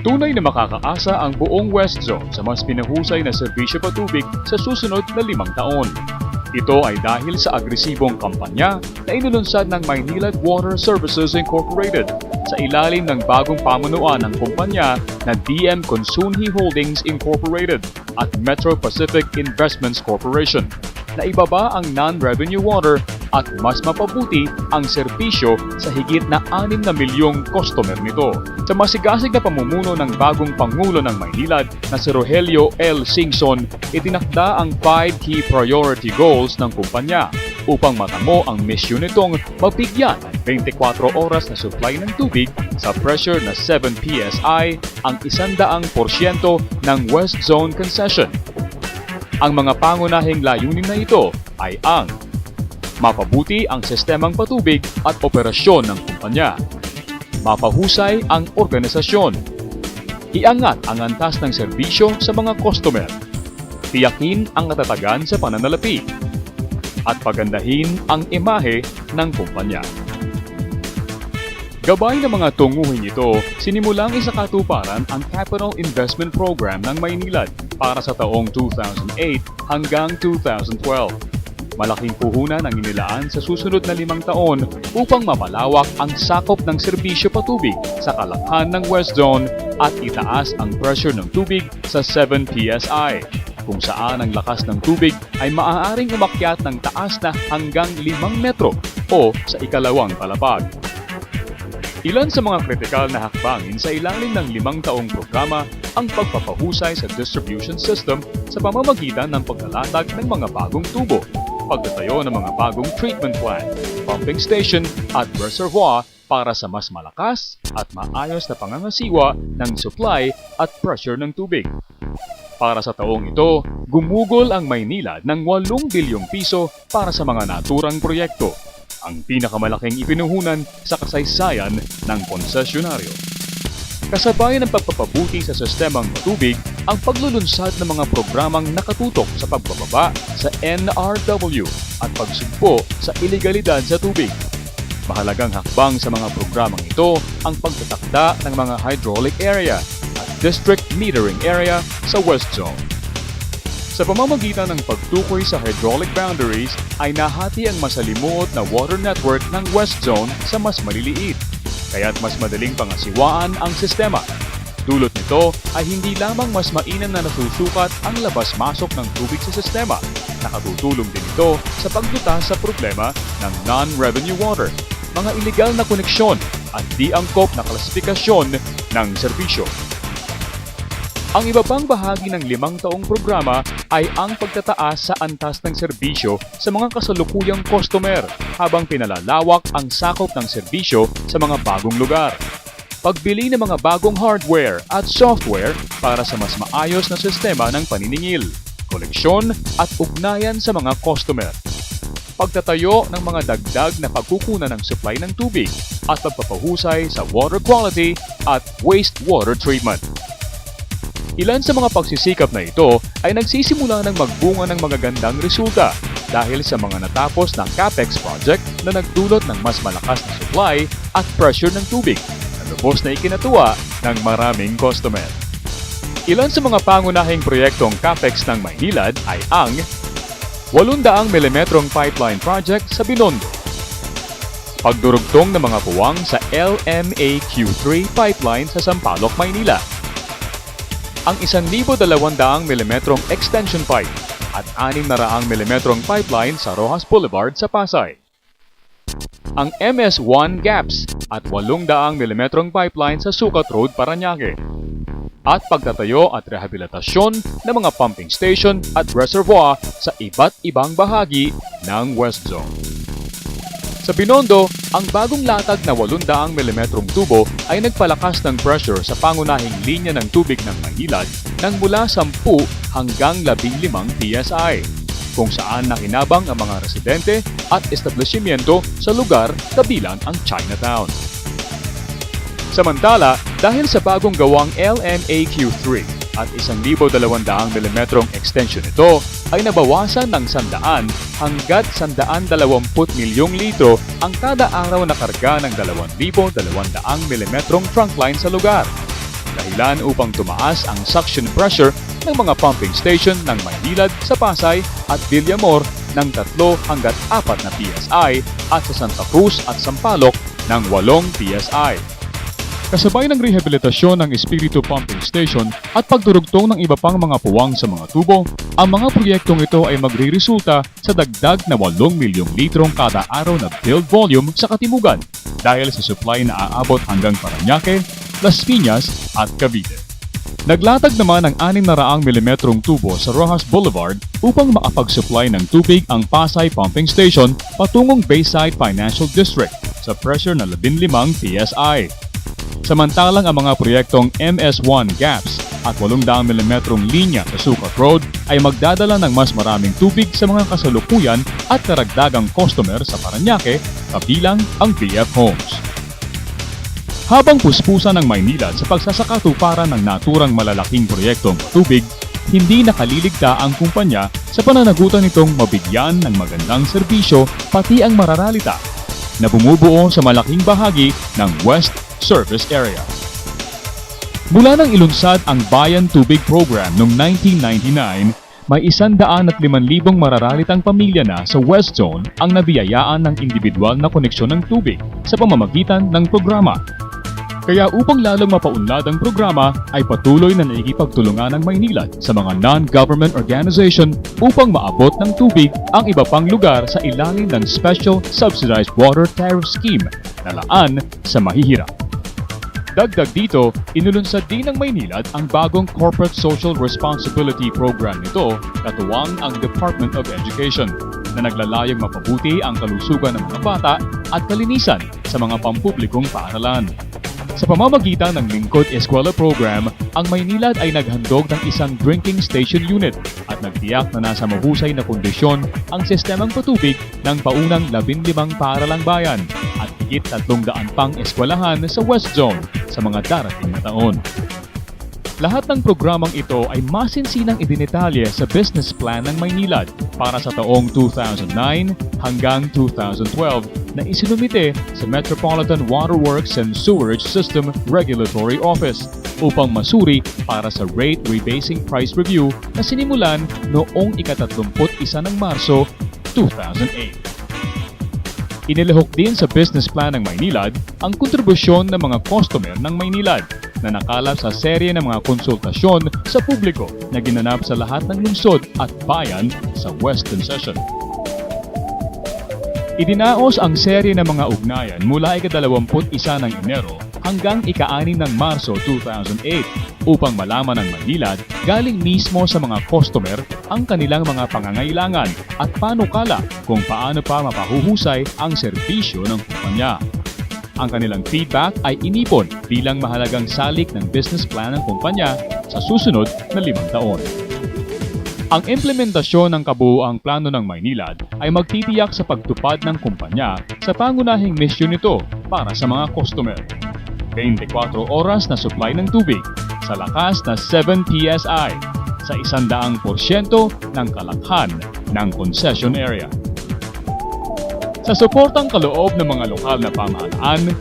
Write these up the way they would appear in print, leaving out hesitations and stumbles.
Tunay na makakaasa ang buong West Zone sa mas pinahusay na serbisyo patubig sa susunod na 5 taon. Ito ay dahil sa agresibong kampanya na inulunsad ng Maynilad Water Services Incorporated sa ilalim ng bagong pamunuan ng kumpanya na DM Consunji Holdings Incorporated at Metro Pacific Investments Corporation na ibaba ang non-revenue water at mas mapabuti ang serbisyo sa higit na 6 na milyong customer nito. Sa masigasig na pamumuno ng bagong Pangulo ng Maynilad na si Rogelio L. Singson, itinakda ang 5 key priority goals ng kumpanya upang matamo ang misyon nitong mabigyan ng 24 oras na supply ng tubig sa pressure na 7 PSI ang 100% ng West Zone concession. Ang mga pangunahing layunin na ito ay ang mapabuti ang sistemang patubig at operasyon ng kumpanya, mapahusay ang organisasyon, iangat ang antas ng serbisyo sa mga customer, tiyakin ang katatagan sa pananalapi, at pagandahin ang imahe ng kumpanya. Gabay ng mga tunguhin ito, sinimulang isakatuparan ang Capital Investment Program ng Maynilad para sa taong 2008 hanggang 2012. Malaking puhunan ang inilaan sa susunod na 5 taon upang mapalawak ang sakop ng serbisyo patubig sa kalakhan ng West Zone at itaas ang pressure ng tubig sa 7 PSI, kung saan ang lakas ng tubig ay maaaring umakyat ng taas na hanggang 5 metro o sa ikalawang palapag. Ilan sa mga kritikal na hakbangin sa ilalim ng 5 taong programa ang pagpapahusay sa distribution system sa pamamagitan ng paglalatag ng mga bagong tubo, pagtatayo ng mga bagong treatment plant, pumping station at reservoir para sa mas malakas at maayos na pangangasiwa ng supply at pressure ng tubig. Para sa taong ito, gumugol ang Maynilad ng 8 bilyong piso para sa mga naturang proyekto, ang pinakamalaking ipinuhunan sa kasaysayan ng konsesyonaryo. Kasabay ng pagpapabuti sa sistemang patubig, ang paglulunsad ng mga programang nakatutok sa pagbababa sa NRW at pagsugpo sa ilegalidad sa tubig. Mahalagang hakbang sa mga programang ito ang pagtatakda ng mga hydraulic area at district metering area sa West Zone. Sa pamamagitan ng pagtukoy sa hydraulic boundaries ay nahati ang masalimuot na water network ng West Zone sa mas maliliit, kaya't mas madaling pangasiwaan ang sistema. Dulot nito ay hindi lamang mas mainam na nasusukat ang labas-masok ng tubig sa sistema, nakatutulong din ito sa paglutas sa problema ng non-revenue water, mga ilegal na koneksyon at di angkop na klasifikasyon ng serbisyo. Ang iba pang bahagi ng 5 taong programa ay ang pagtataas sa antas ng serbisyo sa mga kasalukuyang customer habang pinalalawak ang sakop ng serbisyo sa mga bagong lugar. Pagbili ng mga bagong hardware at software para sa mas maayos na sistema ng paniningil, koleksyon at ugnayan sa mga customer. Pagtatayo ng mga dagdag na pagkukunan ng supply ng tubig at pagpapahusay sa water quality at wastewater treatment. Ilan sa mga pagsisikap na ito ay nagsisimula ng magbunga ng magagandang resulta dahil sa mga natapos na CAPEX project na nagdulot ng mas malakas na supply at pressure ng tubig na lubos na ikinatuwa ng maraming customer. Ilan sa mga pangunahing proyektong CAPEX ng Maynilad ay ang 800 mm pipeline project sa Binondo, pagdurugtong ng mga puwang sa LMAQ3 pipeline sa Sampaloc, Maynila, ang 1,200 mm extension pipe at 600 mm pipeline sa Rojas Boulevard sa Pasay, ang MS1 gaps at 800 mm pipeline sa Sucat Road, Parañaque, at pagtatayo at rehabilitasyon ng mga pumping station at reservoir sa iba't ibang bahagi ng West Zone. Sa Binondo, ang bagong latag na 800 mm tubo ay nagpalakas ng pressure sa pangunahing linya ng tubig ng Maynilad ng mula 10 hanggang 15 PSI, kung saan nakinabang ang mga residente at establishmento sa lugar kabilang ang Chinatown. Samantala, dahil sa bagong gawang LMAQ3 at 1,200 mm extension nito, ay nabawasan ng 100 hanggat 120 milyong litro ang kada araw na karga ng 2,200 mm trunk line sa lugar. Dahilan upang tumaas ang suction pressure ng mga pumping station ng Maynilad sa Pasay at Villamor ng 3 hanggat 4 na PSI at sa Santa Cruz at Sampaloc ng 8 PSI. Kasabay ng rehabilitasyon ng Espiritu Pumping Station at pagdurugtong ng iba pang mga puwang sa mga tubo, ang mga proyektong ito ay magre-resulta sa dagdag na 8 milyong litrong kada araw na filled volume sa Katimugan dahil sa supply na aabot hanggang Parañaque, Las Piñas at Cavite. Naglatag naman ng 600 mm tubo sa Rojas Boulevard upang makapag-supply ng tubig ang Pasay Pumping Station patungong Bayside Financial District sa pressure na 15 PSI. Samantalang ang mga proyektong MS1 Gaps at 800 mm linya sa Sucat Road ay magdadala ng mas maraming tubig sa mga kasalukuyan at karagdagang customer sa Parañaque kabilang ang BF Homes. Habang puspusan ng Maynilad sa pagsasakatuparan ng naturang malalaking proyektong tubig, hindi nakaliligta ang kumpanya sa pananagutan nitong mabigyan ng magandang serbisyo pati ang mararalita na bumubuo sa malaking bahagi ng West Service Area. Mula nang ilunsad ang Bayan Tubig Program noong 1999, may 105,000 mararalitang pamilya na sa West Zone ang nabiyayaan ng individual na koneksyon ng tubig sa pamamagitan ng programa. Kaya upang lalong mapaunlad ang programa ay patuloy na naikipagtulungan ng Maynilad sa mga non-government organization upang maabot ng tubig ang iba pang lugar sa ilalim ng Special Subsidized Water Tariff Scheme na laan sa mahihirap. Dagdag dito, inulunsad din ng Maynilad ang bagong Corporate Social Responsibility Program nito katuwang ang Department of Education na naglalayong mapabuti ang kalusugan ng mga bata at kalinisan sa mga pampublikong paaralan. Sa pamamagitan ng Lingkod Eskwela Program, ang Maynilad ay naghandog ng isang drinking station unit at nagtiyak na nasa mahusay na kondisyon ang sistemang patubig ng paunang 15 paaralang bayan at higit 300 pang eskwelahan sa West Zone sa mga darating na taon. Lahat ng programang ito ay masinsinang idinetalye sa business plan ng Maynilad para sa taong 2009 hanggang 2012 na isinumite sa Metropolitan Water Works and Sewerage System Regulatory Office upang masuri para sa Rate Rebasing Price Review na sinimulan noong ika-31 ng Marso 2008. Inilahok din sa business plan ng Maynilad ang kontribusyon ng mga customer ng Maynilad na nakalap sa serye ng mga konsultasyon sa publiko na ginanap sa lahat ng lungsod at bayan sa Western Session. Idinaos ang serye ng mga ugnayan mula ika-21 ng Enero hanggang ika-6 ng Marso 2008 upang malaman ng Maynilad galing mismo sa mga customer ang kanilang mga pangangailangan at panukala kung paano pa mapahuhusay ang serbisyo ng kumpanya. Ang kanilang feedback ay inipon bilang mahalagang salik ng business plan ng kumpanya sa susunod na 5 taon. Ang implementasyon ng kabuuang plano ng Maynilad ay magtitiyak sa pagtupad ng kumpanya sa pangunahing misyon nito para sa mga customer. 24 oras na supply ng tubig sa lakas na 7 PSI sa 100% ng kalakhan ng concession area. Sa suportang kaloob ng mga lokal na pamahalaan,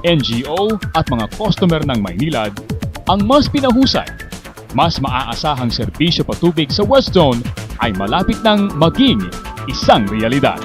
NGO at mga customer ng Maynilad, ang mas pinahusay, mas maaasahang serbisyo patubig sa West Zone ay malapit nang maging isang realidad.